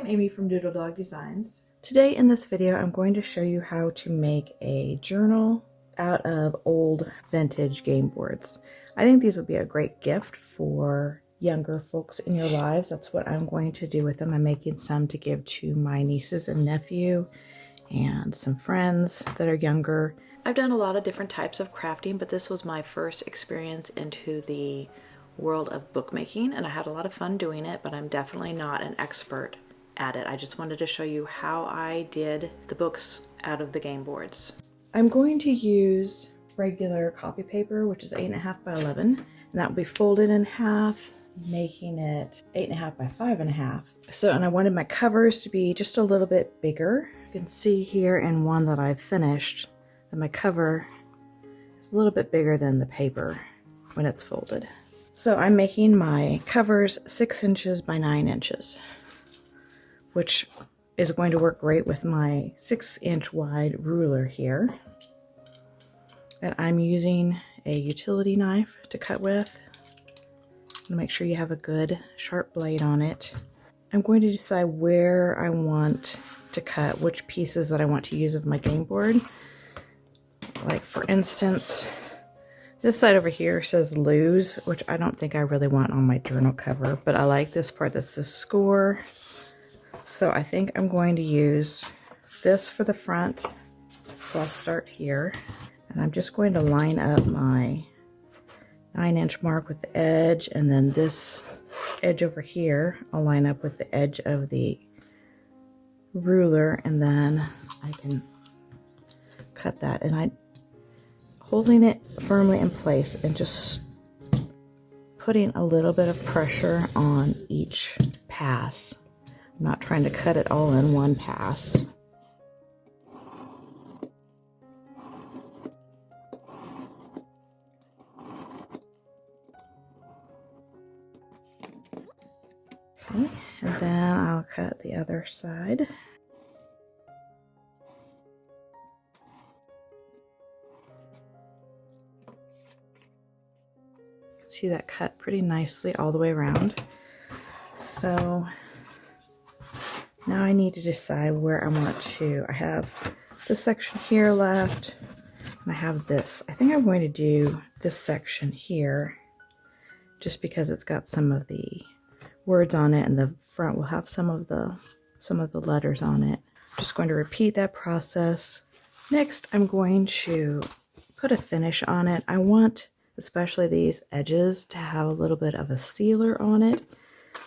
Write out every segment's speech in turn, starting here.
Amy from Doodle Dog Designs. Today in this video I'm going to show you how to make a journal out of old vintage game boards. I think these would be a great gift for younger folks in your lives. That's what I'm going to do with them. I'm making some to give to my nieces and nephew and some friends that are younger. I've done a lot of different types of crafting, but this was my first experience into the world of bookmaking, and I had a lot of fun doing it, but I'm definitely not an expert at it. I just wanted to show you how I did the books out of the game boards. I'm going to use regular copy paper, which is 8.5 by 11, and that will be folded in half, making it 8.5 by 5.5. So, and I wanted my covers to be just a little bit bigger. You can see here in one that I've finished that my cover is a little bit bigger than the paper when it's folded. So I'm making my covers 6 inches by 9 inches, which is going to work great with my 6-inch wide ruler here. And I'm using a utility knife to cut with. Make sure you have a good sharp blade on it. I'm going to decide where I want to cut, which pieces that I want to use of my game board. Like for instance, this side over here says lose, which I don't think I really want on my journal cover, but I like this part that says score. So I think I'm going to use this for the front. So I'll start here, and I'm just going to line up my 9-inch mark with the edge, and then this edge over here I'll line up with the edge of the ruler, and then I can cut that. And I holding it firmly in place and just putting a little bit of pressure on each pass. I'm not trying to cut it all in one pass. Okay, and then I'll cut the other side. See that cut pretty nicely all the way around. So now I need to decide where I want to. I have this section here left, and I have this. I think I'm going to do this section here just because it's got some of the words on it, and the front will have some of the letters on it. I'm just going to repeat that process. Next, I'm going to put a finish on it. I want especially these edges to have a little bit of a sealer on it.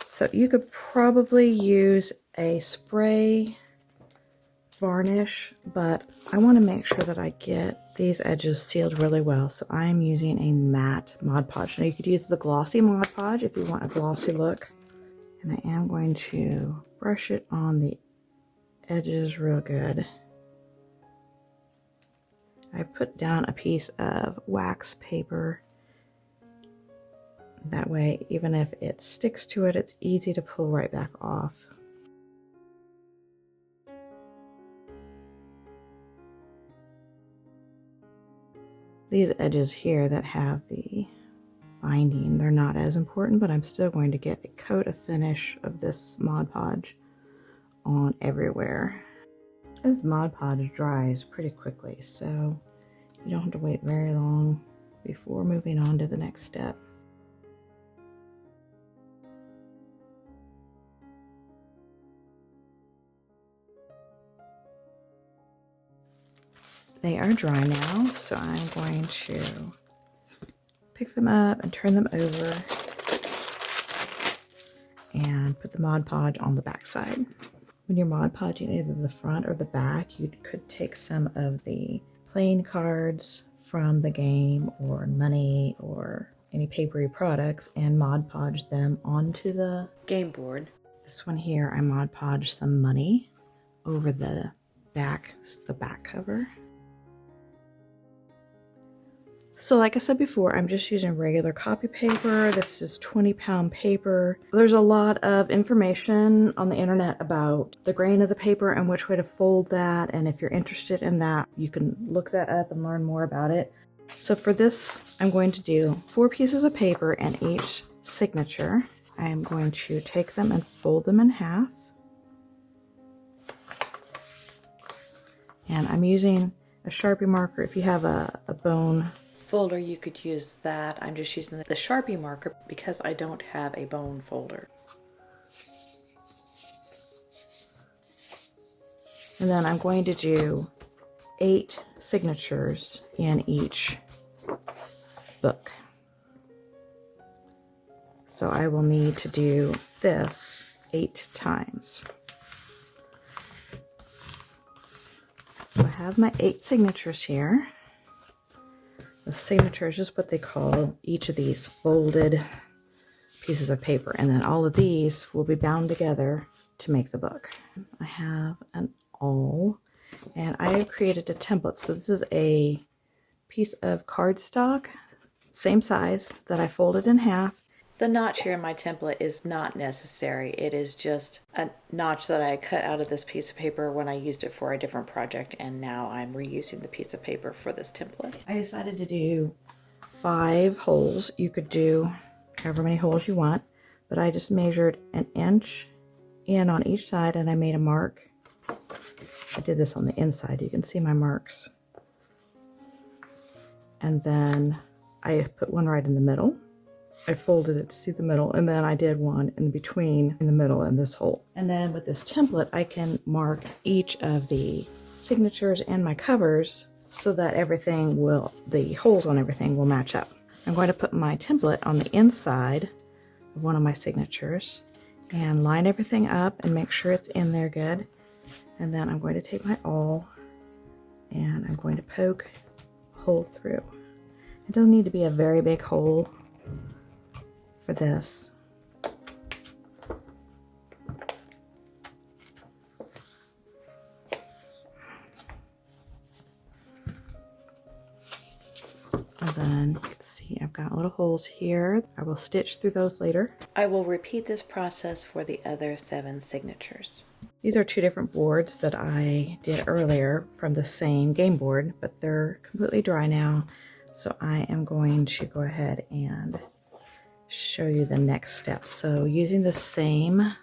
So you could probably use a spray varnish, but I want to make sure that I get these edges sealed really well. So I'm using a matte Mod Podge. Now you could use the glossy Mod Podge if you want a glossy look. And I am going to brush it on the edges real good. I put down a piece of wax paper. That way, even if it sticks to it, it's easy to pull right back off. These edges here that have the binding, they're not as important, but I'm still going to get a coat of finish of this Mod Podge on everywhere. This Mod Podge dries pretty quickly, so you don't have to wait very long before moving on to the next step. They are dry now, so I'm going to pick them up and turn them over and put the Mod Podge on the back side. When you're Mod Podging either the front or the back, you could take some of the playing cards from the game or money or any papery products and Mod Podge them onto the game board. This one here, I Mod Podge some money over the back. This is the back cover. So like I said before, I'm just using regular copy paper. This is 20-pound paper. There's a lot of information on the internet about the grain of the paper and which way to fold that. And if you're interested in that, you can look that up and learn more about it. So for this, I'm going to do 4 pieces of paper and each signature. I am going to take them and fold them in half. And I'm using a Sharpie marker. If you have a bone folder, you could use that. I'm just using the Sharpie marker because I don't have a bone folder. And then I'm going to do 8 signatures in each book. So I will need to do this 8 times. So I have my 8 signatures here. The signature is just what they call each of these folded pieces of paper. And then all of these will be bound together to make the book. I have an awl, and I have created a template. So this is a piece of cardstock, same size, that I folded in half. The notch here in my template is not necessary. It is just a notch that I cut out of this piece of paper when I used it for a different project, and now I'm reusing the piece of paper for this template. I decided to do 5 holes. You could do however many holes you want, but I just measured an inch in on each side and I made a mark. I did this on the inside. You can see my marks. And then I put one right in the middle. I folded it to see the middle, and then I did one in between, in the middle, in this hole. And then with this template, I can mark each of the signatures and my covers so that everything will, the holes on everything will match up. I'm going to put my template on the inside of one of my signatures and line everything up and make sure it's in there good. And then I'm going to take my awl and I'm going to poke a hole through. It doesn't need to be a very big hole for this. And then you can see I've got little holes here. I will stitch through those later. I will repeat this process for the other 7 signatures. These are 2 different boards that I did earlier from the same game board, but they're completely dry now. So I am going to go ahead and show you the next step. So using the same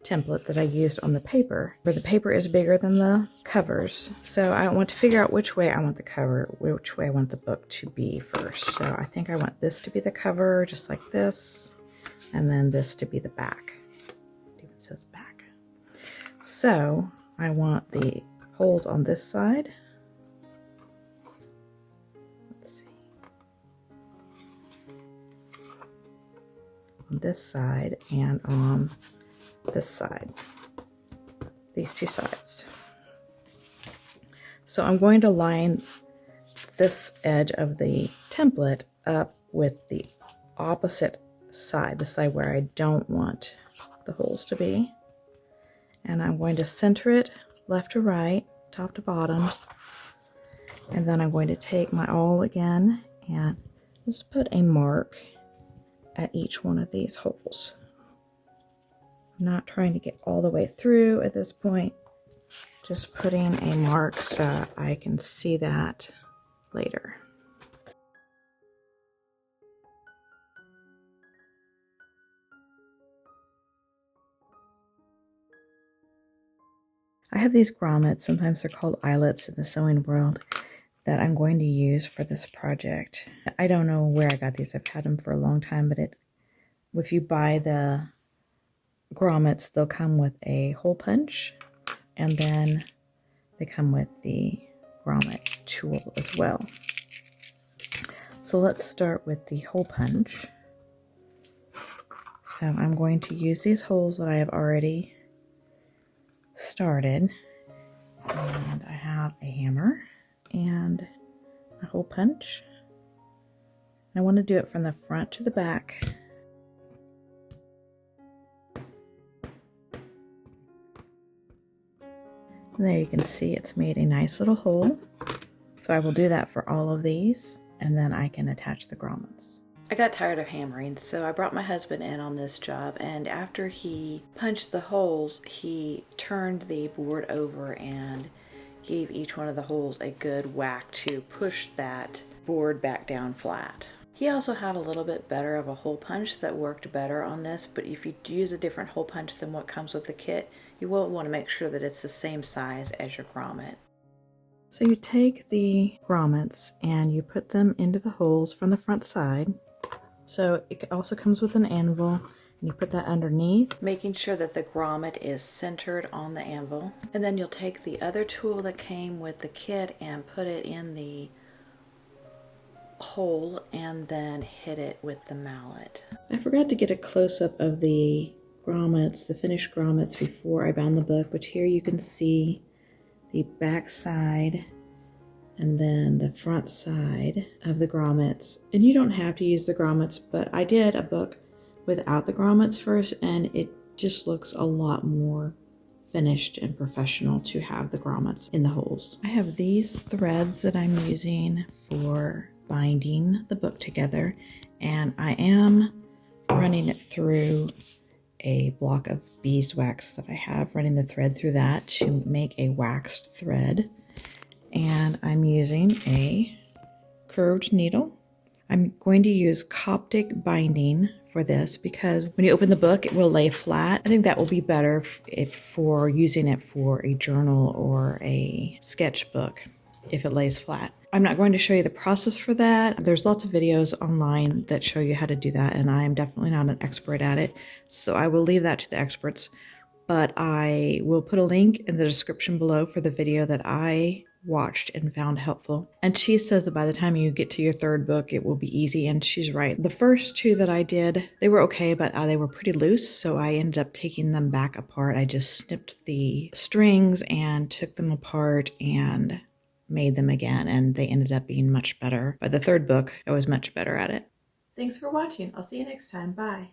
template that I used on the paper, where the paper is bigger than the covers. So I want to figure out which way I want the cover, which way I want the book to be first. So I think I want this to be the cover, just like this, and then this to be the back. It even says back. So I want the holes on this side. Let's see. On this side and on this side. These 2 sides. So I'm going to line this edge of the template up with the opposite side, the side where I don't want the holes to be. And I'm going to center it left to right, top to bottom. And then I'm going to take my awl again and just put a mark at each one of these holes. I'm not trying to get all the way through at this point, just putting a mark so I can see that later. I have these grommets, sometimes they're called eyelets in the sewing world, that I'm going to use for this project. I don't know where I got these. I've had them for a long time, but if you buy the grommets, they'll come with a hole punch, and then they come with the grommet tool as well. So let's start with the hole punch. So I'm going to use these holes that I have already started, and I have a hammer and a hole punch. I want to do it from the front to the back. And there you can see it's made a nice little hole. So I will do that for all of these, and then I can attach the grommets. I got tired of hammering, so I brought my husband in on this job, and after he punched the holes, he turned the board over and gave each one of the holes a good whack to push that board back down flat. He also had a little bit better of a hole punch that worked better on this, but if you use a different hole punch than what comes with the kit, you will want to make sure that it's the same size as your grommet. So you take the grommets and you put them into the holes from the front side. So it also comes with an anvil, and you put that underneath, making sure that the grommet is centered on the anvil. And then you'll take the other tool that came with the kit and put it in the hole and then hit it with the mallet. I forgot to get a close-up of the grommets, the finished grommets, before I bound the book, but here you can see the back side and then the front side of the grommets. And you don't have to use the grommets, but I did a book without the grommets first, and it just looks a lot more finished and professional to have the grommets in the holes. I have these threads that I'm using for binding the book together, and I am running it through a block of beeswax that I have, running the thread through that to make a waxed thread. And I'm using a curved needle. I'm going to use Coptic binding for this because when you open the book, it will lay flat. I think that will be better for using it for a journal or a sketchbook if it lays flat. I'm not going to show you the process for that. There's lots of videos online that show you how to do that, and I am definitely not an expert at it, so I will leave that to the experts. But I will put a link in the description below for the video that I watched and found helpful. And she says that by the time you get to your third book, it will be easy, and she's right. The first two that I did, they were okay, but they were pretty loose, so I ended up taking them back apart. I just snipped the strings and took them apart and made them again, and they ended up being much better. By the third book, I was much better at it. Thanks for watching. I'll see you next time. Bye.